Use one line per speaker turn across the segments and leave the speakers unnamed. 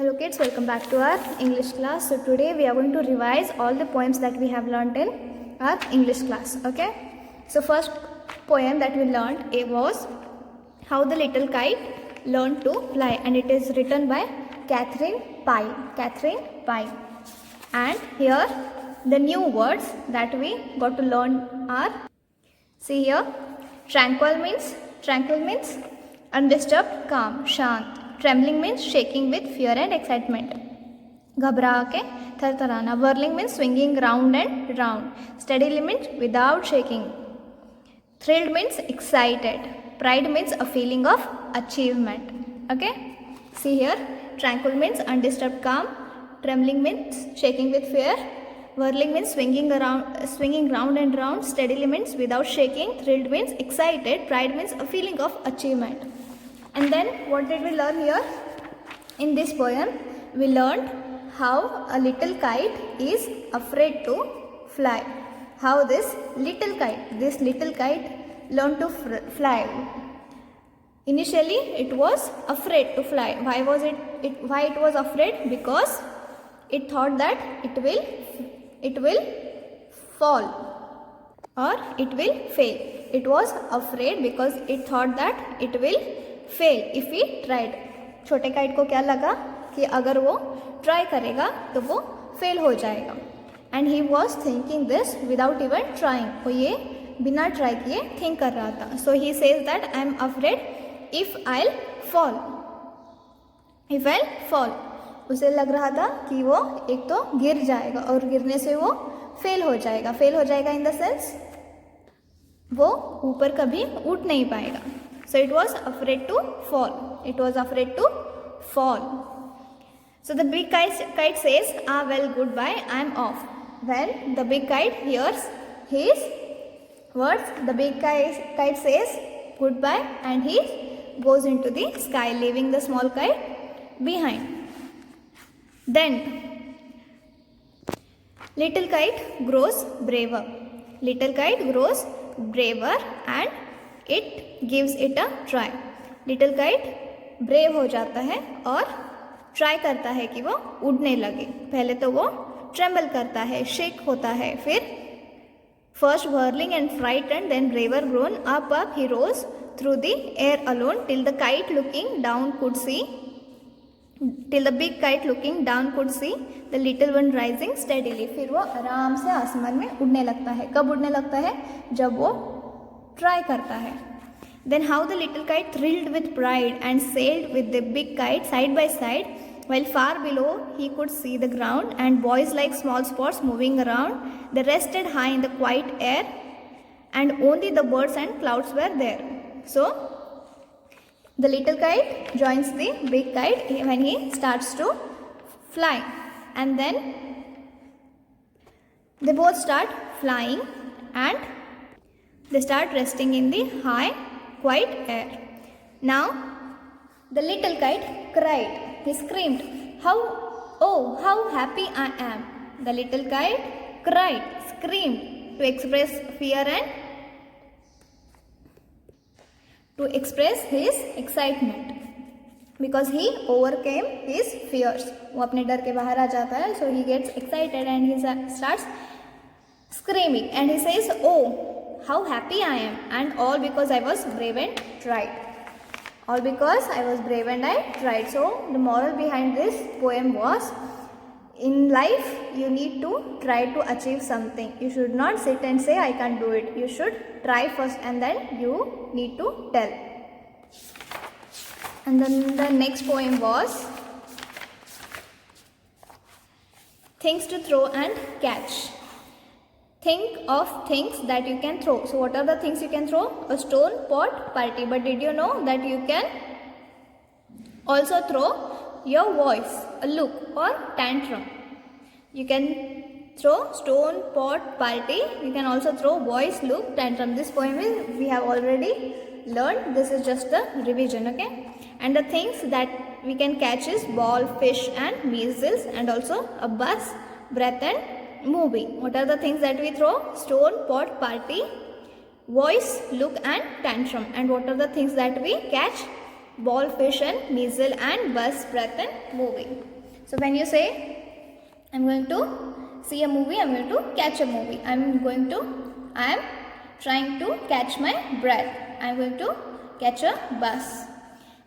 Hello kids, welcome back to our English class. So today we are going to revise all the poems that we have learnt in our English class. Okay. So first poem that we learnt, it was How the Little Kite Learned to Fly, and it is written by Catherine Pye. Catherine Pye. And here the new words that we got to learn are, see here, tranquil means undisturbed, calm, shant. Trembling means shaking with fear and excitement. घबरा के थरथराना. Whirling means swinging round and round. Steadily means without shaking. Thrilled means excited. Pride means a feeling of achievement. Okay. See here. Tranquil means undisturbed, calm. Trembling means shaking with fear. Whirling means swinging round and round. Steadily means without shaking. Thrilled means excited. Pride means a feeling of achievement. And then what did we learn here? In this poem, we learned how a little kite is afraid to fly. How this little kite learned to fly. Initially, it was afraid to fly. Why it was afraid? Because it thought that it will fall or it will fail. It was afraid because it thought that it will fail if he tried. छोटे kite को क्या लगा कि अगर वो try करेगा तो वो फेल हो जाएगा. And he was thinking this without even trying. वो ये बिना ट्राई किए थिंक कर रहा था. So he says that I am afraid if I fall. उसे लग रहा था कि वो एक तो गिर जाएगा और गिरने से वो फेल हो जाएगा इन द सेंस वो ऊपर कभी उठ नहीं पाएगा. So it was afraid to fall. So the big kite says, well, goodbye, I'm off. When the big kite hears his words, the big kite says goodbye and he goes into the sky, leaving the small kite behind. Then little kite grows braver. And it gives it a try. Little kite brave हो जाता है और try करता है कि वो उड़ने लगे. पहले तो वो ट्रेम्बल करता है, शेक होता है, फिर first whirling and frightened, then braver grown up he rose through the air alone till the big kite looking down could see the little one rising steadily. फिर वो आराम से आसमान में उड़ने लगता है. कब उड़ने लगता है? जब वो ट्राई करता है. Then how the little kite thrilled with pride and sailed with the big kite side by side, while far below he could see the ground and boys like small spots moving around. They rested high in the quiet air and only the birds and clouds were there. So the little kite joins the big kite when he starts to fly, and then they both start flying and they start resting in the high, quiet air. Now, the little kite cried. He screamed, how happy I am. The little kite cried, screamed to express fear and to express his excitement. Because he overcame his fears. वो अपने डर के बाहर आ जाता है. So he gets excited and he starts screaming. And he says, oh, how happy I am, and all because I was brave and tried. So the moral behind this poem was, in life you need to try to achieve something. You should not sit and say I can't do it. You should try first and then you need to tell. And then the next poem was things to throw and catch. Think of things that you can throw. So what are the things you can throw? A stone, pot, party. But did you know that you can also throw your voice, a look or tantrum? You can throw stone, pot, party. You can also throw voice, look, tantrum. This poem we have already learned. This is just a revision, okay? And the things that we can catch is ball, fish and measles, and also a bus, breath and movie. What are the things that we throw? Stone, pot, party, voice, look and tantrum. And what are the things that we catch? ball fish and measle and bus, breath and moving. So when you say, I'm going to see a movie, I'm going to catch a movie. I am trying to catch my breath. I'm going to catch a bus.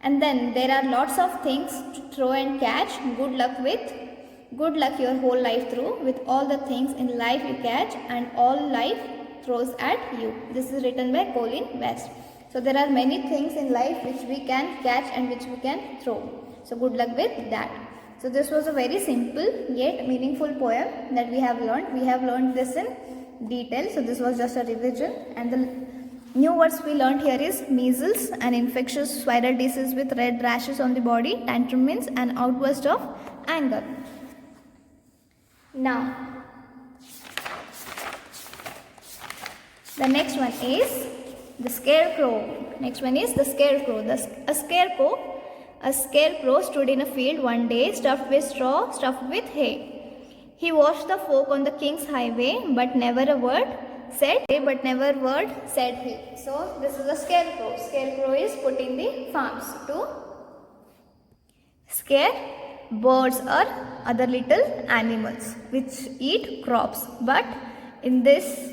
And then there are lots of things to throw and catch. Good luck your whole life through with all the things in life you catch and all life throws at you. This is written by Colin West. So there are many things in life which we can catch and which we can throw. So good luck with that. So this was a very simple yet meaningful poem that we have learned. We have learned this in detail. So this was just a revision, and the new words we learned here is measles, an infectious viral disease with red rashes on the body. Tantrum means an outburst of anger. Now, the next one is the scarecrow. Next one is the scarecrow. A scarecrow stood in a field one day, stuffed with straw, stuffed with hay. He watched the folk on the king's highway, but never a word said he. So this is a scarecrow. Scarecrow is put in the farms to scare birds or other little animals which eat crops. But in this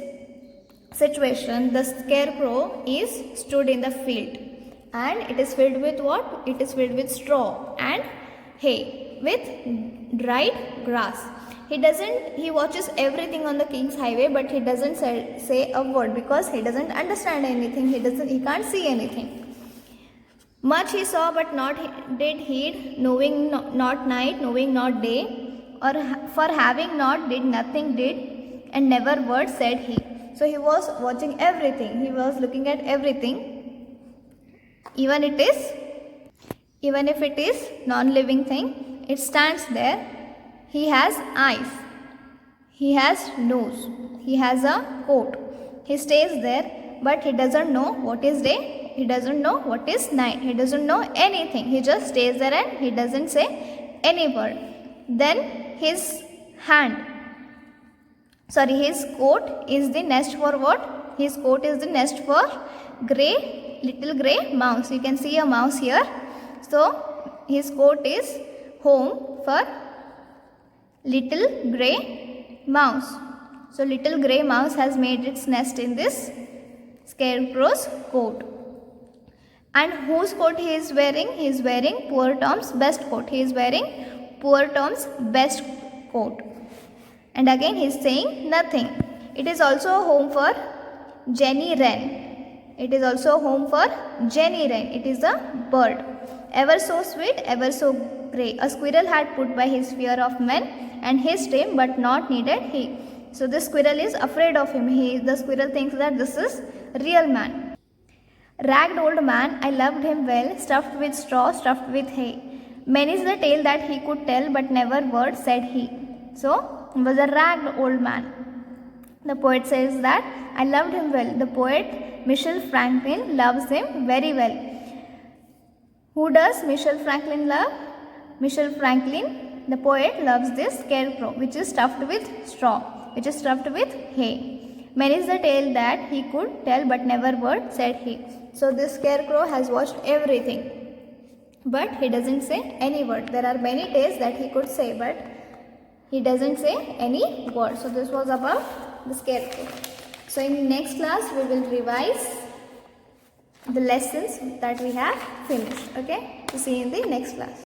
situation, the scarecrow is stood in the field, and it is filled with what? It is filled with straw and hay, with dried grass. He watches everything on the king's highway, but he doesn't say a word because he doesn't understand anything. He can't see anything. Much he saw, but not did heed, knowing not night, knowing not day, or for having not did nothing did, and never word said he. So he was watching everything. He was looking at everything. Even if it is non-living thing, it stands there. He has eyes. He has nose. He has a coat. He stays there, but he doesn't know what is day. He doesn't know what is night. He doesn't know anything. He just stays there and he doesn't say any word. Then his coat is the nest for what? His coat is the nest for little grey mouse. You can see a mouse here. So his coat is home for little grey mouse. So little grey mouse has made its nest in this scarecrow's coat. And whose coat he is wearing? He is wearing Poor Tom's best coat. He is wearing Poor Tom's best coat. And again he is saying nothing. It is also a home for Jenny Wren. It is also a home for Jenny Wren. It is a bird. Ever so sweet, ever so grey. A squirrel had put by his fear of men and his tame, but not needed he. So this squirrel is afraid of him. The squirrel thinks that this is real man. Ragged old man, I loved him well, stuffed with straw, stuffed with hay. Many's the tale that he could tell, but never word said he. So he was a ragged old man. The poet says that I loved him well. The poet Michel Franklin loves him very well. Who does Michel Franklin love? Michel Franklin, the poet, loves this scarecrow, which is stuffed with straw, which is stuffed with hay. Many is the tale that he could tell, but never word said he. So this scarecrow has watched everything, but he doesn't say any word. There are many tales that he could say, but he doesn't say any word. So this was about the scarecrow. So in next class we will revise the lessons that we have finished. Okay, so see you in the next class.